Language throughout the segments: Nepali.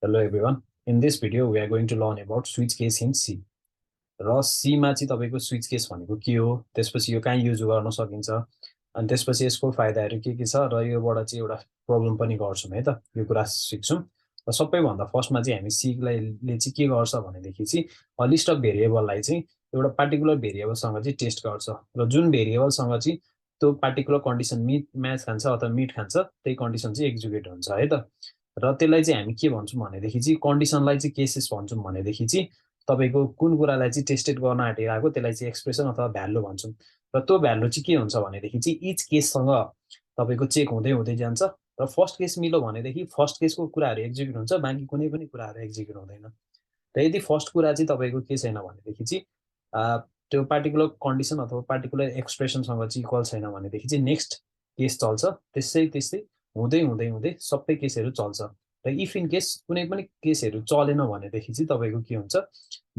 Hello everyone. In this video, we are going to learn about switch case in C. र C मा चाहिँ तपाईको switch case भनेको के हो, त्यसपछि यो कहाँ युज गर्न सकिन्छ, अनि त्यसपछि यसको फाइदाहरू के छ र योबाट चाहिँ एउटा प्रब्लम पनि गर्छौं है त, यो कुरा सिक्छौं। र सबैभन्दा फर्स्टमा चाहिँ हामी C ले चाहिँ के गर्छ भनेदेखि चाहिँ अ लिस्ट अफ भेरिएबललाई चाहिँ एउटा पार्टिकुलर भेरिएबलसँग चाहिँ टेस्ट गर्छ र जुन भेरिएबलसँग चाहिँ त्यो पार्टिकुलर कन्डिसन म्याच खान्छ अथवा मिट खान्छ त्यही कन्डिसन चाहिँ एक्जिक्युट हुन्छ है त। र त्यसलाई चाहिँ हामी के भन्छौं भनेदेखि चाहिँ कन्डिसनलाई चाहिँ केसेस भन्छौं भनेदेखि चाहिँ तपाईको कुन कुरालाई चाहिँ टेस्टेड गर्न आँटिरहेको त्यसलाई चाहिँ एक्सप्रेसन अथवा भ्यालु भन्छौं। र त्यो भ्यालु चाहिँ के हुन्छ भनेदेखि चाहिँ इच केससँग तपाईको चेक हुँदै हुँदै जान्छ र फर्स्ट केस मिल्यो भनेदेखि फर्स्ट केसको कुराहरू एक्जिक्युट हुन्छ, बाँकी कुनै पनि कुराहरू एक्जिक्युट हुँदैन। र यदि फर्स्ट कुरा चाहिँ तपाईको के छैन भनेदेखि चाहिँ त्यो पार्टिकुलर कन्डिसन अथवा पार्टिकुलर एक्सप्रेसनसँग चाहिँ इक्वल छैन भनेदेखि चाहिँ नेक्स्ट केस चल्छ, त्यसै त्यस्तै हुँदै हुँदै हुँदै सबै केसहरू चल्छ। र इफ इन केस कुनै पनि केसहरू चलेन भनेदेखि चाहिँ तपाईको के हुन्छ,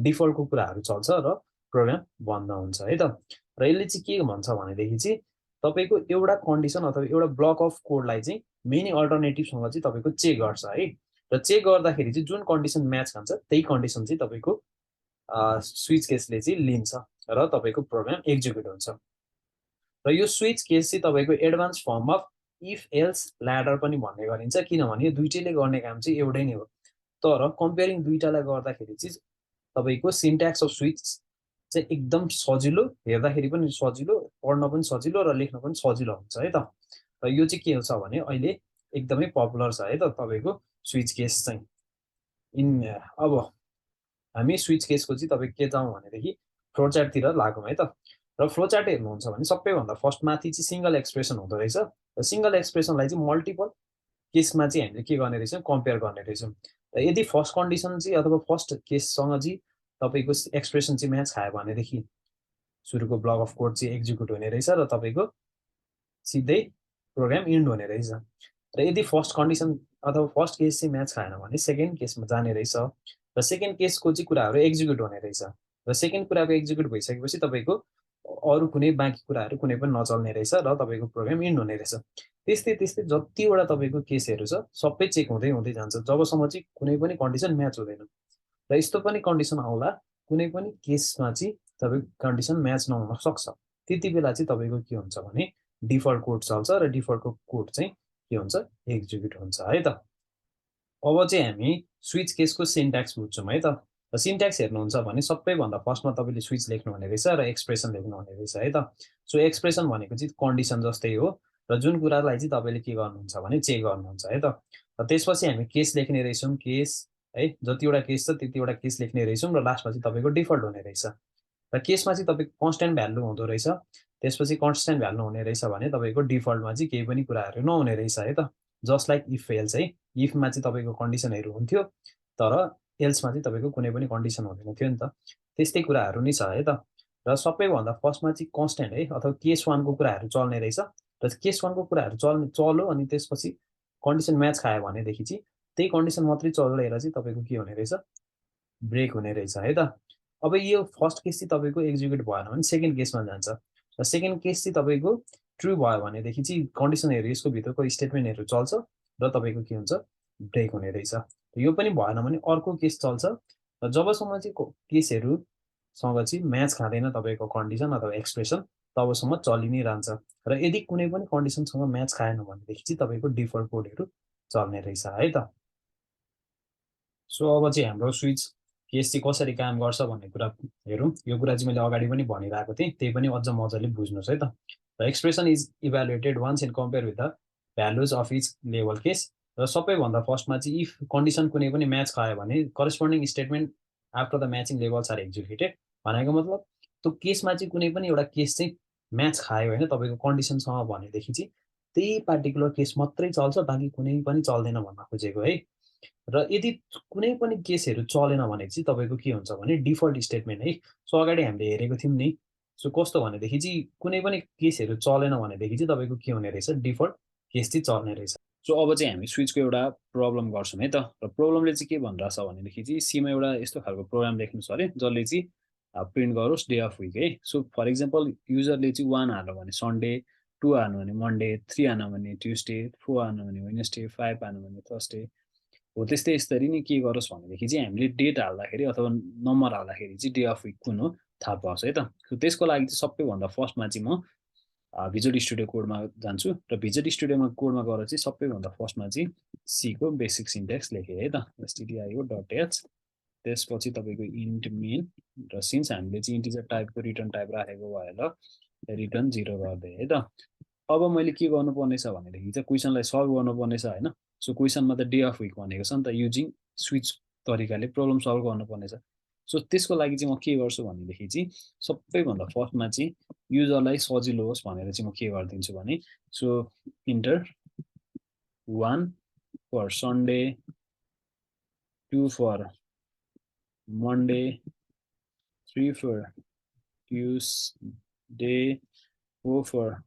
डिफल्टको कुराहरू चल्छ र प्रोग्राम बन्द हुन्छ है त। र यसले चाहिँ के भन्छ भनेदेखि चाहिँ तपाईको एउटा कन्डिसन अथवा एउटा ब्लक अफ कोडलाई चाहिँ मेनी अल्टरनेटिभसँग चाहिँ तपाईको चेक गर्छ है। र चेक गर्दाखेरि चाहिँ जुन कन्डिसन म्याच खान्छ त्यही कन्डिसन चाहिँ तपाईको स्विच केसले चाहिँ लिन्छ र तपाईको प्रोग्राम एक्जिक्युट हुन्छ। र यो स्विच केस चाहिँ तपाईको advance form of if else ladder पनि भन्ने गरिन्छ, किनभने दुईटैले गर्ने काम चाहिँ एउटै नै हो। तर कम्पेयरिङ दुईटालाई गर्दाखेरि चाहिँ तपाईको सिन्ट्याक्स अफ स्विच चाहिँ एकदम सजिलो, हेर्दाखेरि पनि सजिलो, पढ्न पनि सजिलो र लेख्न पनि सजिलो हुन्छ है त। र यो चाहिँ के छ भने अहिले एकदमै पपुलर छ है त तपाईको स्विच केस चाहिँ। अब हामी स्विच केसको चाहिँ तपाईको के जाउँ भनेदेखि फ्लोचार्टतिर लागौँ है त। र फ्लोचार्ट हेर्नुहुन्छ भने सबैभन्दा फर्स्ट माथि चाहिँ सिंगल एक्सप्रेसन हुँदो रहेछ र सिंगल एक्सप्रेसनलाई चाहिँ मल्टिपल केसमा चाहिँ हामीले के गर्ने रहेछौँ, कम्पेयर गर्ने रहेछौँ। र यदि फर्स्ट कन्डिसन चाहिँ अथवा फर्स्ट केससँग चाहिँ तपाईको एक्सप्रेसन चाहिँ म्याच खायो भनेदेखि सुरुको ब्लक अफ कोड चाहिँ एक्जिक्युट हुने रहेछ र तपाईको सिधै प्रोग्राम इन्ड हुने रहेछ। र यदि फर्स्ट कन्डिसन अथवा फर्स्ट केस चाहिँ म्याच खाएन भने सेकेन्ड केसमा जाने रहेछ र सेकेन्ड केसको चाहिँ कुराहरू एक्जिक्युट हुने रहेछ। र सेकेन्ड कुराको एक्जिक्युट भइसकेपछि तपाईको अरू कुनै बाँकी कुराहरू कुनै पनि नचल्ने रहेछ र तपाईको प्रोग्राम इन्ड हुने रहेछ। त्यस्तै त्यस्तै जतिवटा तपाईको केसहरू छ सबै चेक हुँदै हुँदै जान्छ जबसम्म चाहिँ कुनै पनि कन्डिसन म्याच हुँदैन। र यस्तो पनि कन्डिसन आउला कुनै पनि केसमा चाहिँ तपाईको कन्डिसन म्याच नहुन सक्छ, त्यति बेला चाहिँ तपाईको के हुन्छ भने डिफल्ट कोड चल्छ र डिफल्टको कोड चाहिँ के हुन्छ, एक्जिक्युट हुन्छ है त। अब चाहिँ हामी स्विच केसको सिन्ट्याक्स बुझ्छौँ है त। र सिन्ट्याक्स हेर्नुहुन्छ भने सबैभन्दा फर्स्टमा तपाईँले स्विच लेख्नुहुने रहेछ र एक्सप्रेसन लेख्नुहुने रहेछ है त। सो एक्सप्रेसन भनेको चाहिँ कन्डिसन जस्तै हो र जुन कुरालाई चाहिँ तपाईँले के गर्नुहुन्छ भने चेक गर्नुहुन्छ है त। र त्यसपछि हामी केस लेख्ने रहेछौँ, केस है, जतिवटा केस छ त्यतिवटा केस लेख्ने रहेछौँ र लास्टमा चाहिँ तपाईँको डिफल्ट हुने रहेछ। र केसमा चाहिँ तपाईँको कन्स्ट्यान्ट भ्यालु हुँदो रहेछ, त्यसपछि कन्स्ट्यान्ट भ्यालु हुने रहेछ भने तपाईँको डिफल्टमा चाहिँ केही पनि कुराहरू नहुने रहेछ है त। जस्ट लाइक इफ एल्स है, इफमा चाहिँ तपाईँको कन्डिसनहरू हुन्थ्यो तर एल्समा चाहिँ तपाईँको कुनै पनि कन्डिसन हुँदैन थियो नि त। त्यस्तै कुराहरू नै छ है त। र सबैभन्दा फर्स्टमा चाहिँ कन्स्ट्यान्ट है अथवा केस वानको कुराहरू चल्ने रहेछ र केस वानको कुराहरू चल्यो अनि त्यसपछि कन्डिसन म्याच खायो भनेदेखि चाहिँ त्यही कन्डिसन मात्रै चलेर चाहिँ तपाईँको के हुने रहेछ, ब्रेक हुने रहेछ है त। अब यो फर्स्ट केस चाहिँ तपाईँको एक्जिक्युट भएन भने सेकेन्ड केसमा जान्छ र सेकेन्ड केस चाहिँ तपाईँको ट्रु भयो भनेदेखि चाहिँ कन्डिसनहरू यसको भित्रको स्टेटमेन्टहरू चल्छ र तपाईँको के हुन्छ, ब्रेक हुने रहेछ। यो पनि भएन भने अर्को केस चल्छ र जबसम्म चाहिँ केसहरूसँग चाहिँ म्याच खाँदैन तपाईँको कन्डिसन अथवा एक्सप्रेसन तबसम्म चलि नै रहन्छ। र यदि कुनै पनि कन्डिसनसँग म्याच खाएन भनेदेखि चाहिँ तपाईँको डिफल्ट कोडहरू चल्ने रहेछ है त। सो अब चाहिँ हाम्रो स्विच केस चाहिँ कसरी काम गर्छ भन्ने कुरा हेरौँ। यो कुरा चाहिँ मैले अगाडि पनि भनिरहेको थिएँ, त्यही पनि अझ मजाले बुझ्नुहोस् है त। र expression is evaluated once and compare with the values of each level case. र सबैभन्दा फर्स्टमा चाहिँ इफ कन्डिसन कुनै पनि म्याच खायो भने corresponding statement after the matching labels are executed भनेको मतलब त्यो केसमा चाहिँ कुनै पनि एउटा केस चाहिँ म्याच खायो होइन तपाईँको कन्डिसनसँग भनेदेखि चाहिँ त्यही पार्टिकुलर केस मात्रै चल्छ, बाँकी कुनै पनि चल्दैन भन्न खोजेको है। र यदि कुनै पनि केसहरू चलेन भने चाहिँ तपाईँको के हुन्छ भने डिफल्ट स्टेटमेन्ट है। सो अगाडि हामीले हेरेको थियौँ नि। सो कस्तो भनेदेखि चाहिँ कुनै पनि केसहरू चलेन भनेदेखि चाहिँ तपाईँको के हुने रहेछ, डिफल्ट केस चाहिँ चल्ने रहेछ। सो अब चाहिँ हामी स्विचको एउटा प्रब्लम गर्छौँ है त। र प्रब्लमले चाहिँ के भनिरहेछ भनेदेखि चाहिँ सीमा एउटा यस्तो खालको प्रोग्राम लेख्नु छ अरे जसले चाहिँ प्रिन्ट गरोस् डे अफ विक है। सो फर इक्जाम्पल युजरले चाहिँ 1 हाल्यो भने सन्डे, 2 हाल्नु भने मन्डे, 3 हाल्नु भने ट्युसडे, 4 हाल्नु भने वेडनेसडे, 5 हाल्नु भने थर्सडे, हो त्यस्तै यसरी नै के गरोस् भनेदेखि चाहिँ हामीले डेट हाल्दाखेरि अथवा नम्बर हाल्दाखेरि चाहिँ डे अफ विक कुन हो थाहा पाओस् है त। सो त्यसको लागि चाहिँ सबैभन्दा फर्स्टमा चाहिँ म भिजुअल स्टुडियो कोडमा जान्छु र भिजुअल स्टुडियोमा कोडमा गएर चाहिँ सबैभन्दा फर्स्टमा चाहिँ सीको बेसिक सिन्ट्याक्स लेखेँ है त, stdio डट एच, त्यसपछि तपाईँको इन्ट मेन, र सिन्स हामीले चाहिँ इन्टिजर टाइपको रिटर्न टाइप राखेको भएर रिटर्न 0 गरिदिएँ है त। अब मैले के गर्नुपर्ने छ भनेदेखि चाहिँ क्वेसनलाई सल्भ गर्नुपर्ने छ होइन। सो क्वेसनमा त डे अफ विक भनेको छ नि त, युजिङ स्विच तरिकाले प्रब्लम सल्भ गर्नुपर्ने छ। सो त्यसको लागि चाहिँ म के गर्छु भनेदेखि चाहिँ सबैभन्दा फर्स्टमा चाहिँ युजरलाई सजिलो होस् भनेर चाहिँ म के गरिदिन्छु भने, so enter 1 for Sunday, 2 for Monday, 3 for Tuesday, 4 for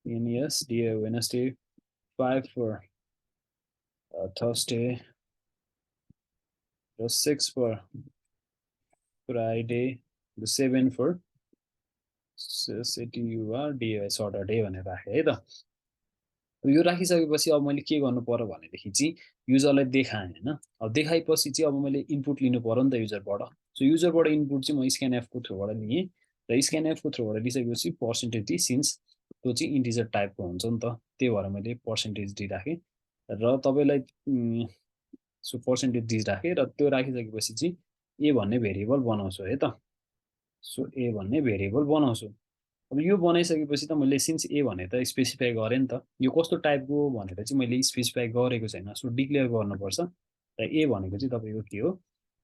Wednesday, 5 for Thursday, 6 for Friday, 7 for Saturday भनेर राखेँ है त। यो राखिसकेपछि अब मैले के गर्नु पर्यो भनेदेखि चाहिँ युजरलाई देखाएँ होइन। अब देखाएपछि चाहिँ अब मैले इनपुट लिनु पर्यो नि त युजरबाट। सो युजरबाट इनपुट चाहिँ म स्क्यानएफको थ्रुबाट लिएँ र स्क्यानएफको थ्रुबाट लिइसकेपछि पर्सेन्टेज डी, सिन्स त्यो चाहिँ इन्टिजर टाइपको हुन्छ नि त, त्यही भएर मैले पर्सेन्टेज डी राखेँ र तपाईँलाई सो पर्सेन्टेज डी राखेँ र त्यो राखिसकेपछि चाहिँ ए भन्ने भेरिएबल बनाउँछु है त। सो ए भन्ने भेरिएबल बनाउँछु। अब यो बनाइसकेपछि त मैले सिन्स ए भने त स्पेसिफाई गरेँ नि त, यो कस्तो टाइपको भनेर चाहिँ मैले स्पेसिफाई गरेको छैन। सो डिक्लेयर गर्नुपर्छ र ए भनेको चाहिँ तपाईँको के हो,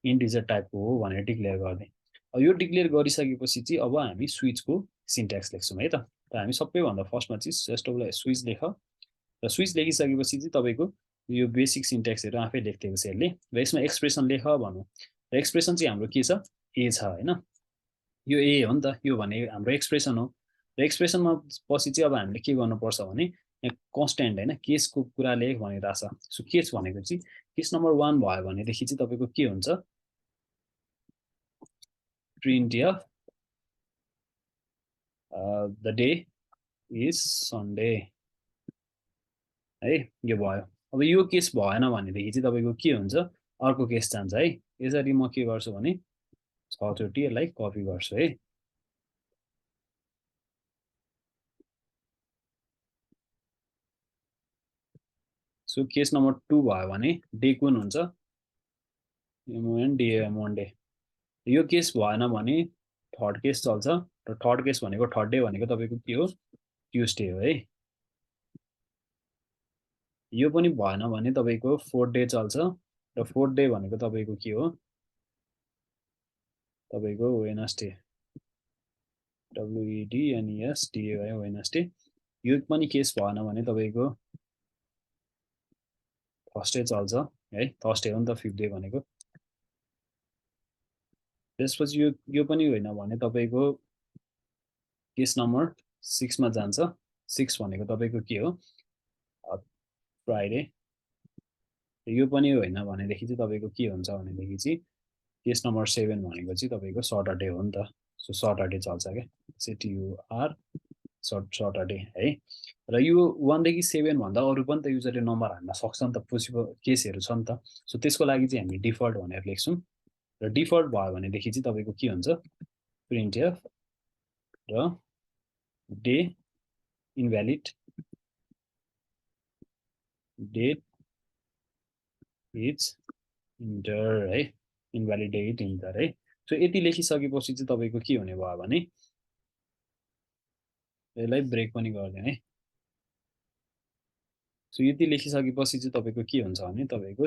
इन्टिजर टाइपको हो भनेर डिक्लेयर गरिदिएँ। अब यो डिक्लेयर गरिसकेपछि चाहिँ अब हामी स्विचको सिन्ट्याक्स लेख्छौँ है त। र हामी सबैभन्दा फर्स्टमा चाहिँ जस्ट स्विच लेख र स्विच लेखिसकेपछि चाहिँ तपाईँको यो बेसिक सिन्ट्याक्सहरू आफै लेखिदिएको छ यसले, र यसमा एक्सप्रेसन लेख भनौँ, र एक्सप्रेसन चाहिँ हाम्रो के छ, ए छ होइन। यो ए हो नि त, यो भने हाम्रो एक्सप्रेसन हो। र एक्सप्रेसनमा पछि चाहिँ अब हामीले के गर्नुपर्छ भने यहाँ कन्स्ट्यान्ट होइन केसको कुरा लेख भनिरहेको छ। सो केस भनेको चाहिँ केस नम्बर 1 भयो भनेदेखि चाहिँ तपाईँको के हुन्छ, print of the day is Sunday है, यो भयो। अब यो केस भएन भनेदेखि चाहिँ तपाईँको के हुन्छ, अर्को केस जान्छ है। यसरी म के गर्छु भने 6 चोटि यसलाई कपी गर्छु है। सो केस नम्बर 2 भयो भने डे कुन हुन्छ, मन्डे। यो केस भएन भने थर्ड केस चल्छ, र थर्ड केस भनेको थर्ड डे भनेको तपाईँको के हो, ट्युसडे हो है। यो पनि भएन भने तपाईँको फोर्थ डे चल्छ, र फोर्थ डे भनेको तपाईँको के हो, तपाईँको वेडनेसडे, WEDNESDA भयो वेडनेसडे। यो पनि केस भएन भने तपाईँको थर्सडे चल्छ है, थर्सडे हो नि त फिफ्थ डे भनेको। त्यसपछि यो पनि होइन भने तपाईँको केस नम्बर 6 मा जान्छ। 6 भनेको तपाईँको के हो, फ्राइडे। यो पनि होइन भनेदेखि चाहिँ तपाईँको के हुन्छ भनेदेखि चाहिँ केस नम्बर 7 भनेको चाहिँ तपाईँको सटरडे हो नि त। सो सटरडे चल्छ क्या, CTUR सटरडे है। र यो 1 देखि 7 भन्दा अरू पनि त युजरले नम्बर हान्न सक्छ नि त, पोसिबल केसहरू छ नि त। सो त्यसको लागि चाहिँ हामी डिफल्ट भनेर लेख्छौँ, र डिफल्ट भयो भनेदेखि चाहिँ तपाईँको के हुन्छ, प्रिन्ट एफ र day invalid date is enter है, इनभ्यालिड डेट इन्टर है। सो यति लेखिसकेपछि चाहिँ तपाईँको के हुने भयो भने यसलाई ब्रेक पनि गरिदिने है। सो यति लेखिसकेपछि चाहिँ तपाईँको के हुन्छ भने तपाईँको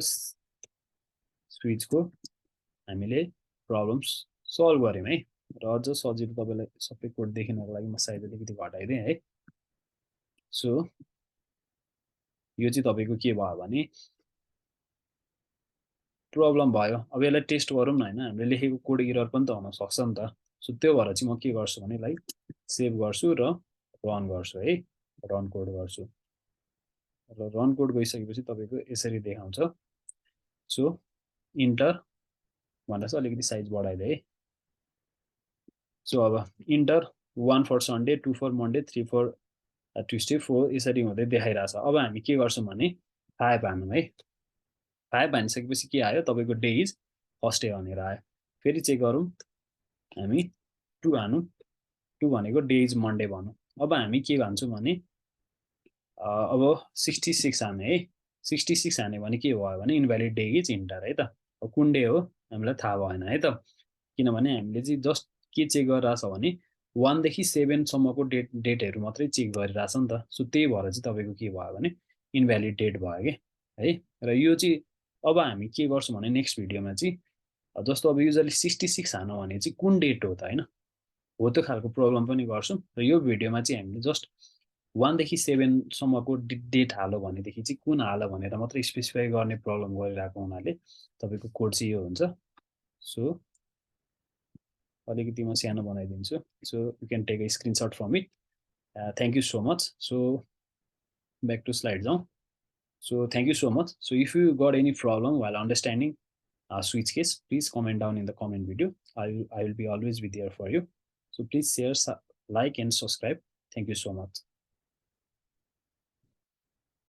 स्विचको हामीले प्रब्लम्स सल्भ गऱ्यौँ है। र अझ सजिलो तपाईँलाई सबै कोड देखिनको लागि म साइज अलिकति घटाइदिएँ है। सो यो चाहिँ तपाईँको के भयो भने प्रब्लम भयो। अब यसलाई टेस्ट गरौँ न होइन, हामीले लेखेको कोड इरर पनि त हुनसक्छ नि त। सो त्यो भएर चाहिँ म के गर्छु भने यसलाई सेभ गर्छु र रन गर्छु है, रन कोड गर्छु। र रन कोड गइसकेपछि तपाईँको यसरी देखाउँछ। सो इन्टर भन्दा चाहिँ अलिकति साइज बढाइदिएँ है। सो अब enter 1 for Sunday, 2 for Monday, 3 for Tuesday, 4 यसरी हुँदै देखाइरहेछ। अब हामी के गर्छौँ भने 5 हानौँ है। 5 हानिसकेपछि के आयो तपाईँको डे इज फर्स्ट डे भनेर आयो। फेरि चेक गरौँ हामी 2 हानौँ। 2 भनेको डे इज मन्डे भनौँ। अब हामी के भन्छौँ भने अब 66 हाने है। 66 हान्यो भने के भयो भने इन्भ्यालिड डे इज इन्टर है त। अब कुन डे हो हामीलाई थाहा भएन है त। किनभने हामीले चाहिँ जस्ट के चेक गरिरहेछ भने 1 देखि 7 सम्मको डेटहरू मात्रै चेक गरिरहेछ नि त। सो त्यही भएर चाहिँ तपाईँको के भयो भने इन्भ्यालिड डेट भयो के है। र यो चाहिँ अब हामी के गर्छौँ भने नेक्स्ट भिडियोमा चाहिँ जस्तो अब युजरले 66 हानौँ भने चाहिँ कुन डेट हो त होइन, हो त्यो खालको प्रब्लम पनि गर्छौँ। र यो भिडियोमा चाहिँ हामीले जस्ट 1 देखि 7 सम्मको डेट हाल्यो भनेदेखि चाहिँ कुन हाल्यो भनेर मात्रै स्पेसिफाई गर्ने प्रब्लम गरिरहेको हुनाले तपाईँको कोड चाहिँ यो हुन्छ। सो अलिकति म सानो बनाइदिन्छु। So you can take a screenshot from it. Thank you so much. So back to slide जाउँ। So thank you so much. So if you got any problem while understanding switch case, please comment down in the comment video. I will be always be there for you. So please share, like and subscribe. Thank you so much.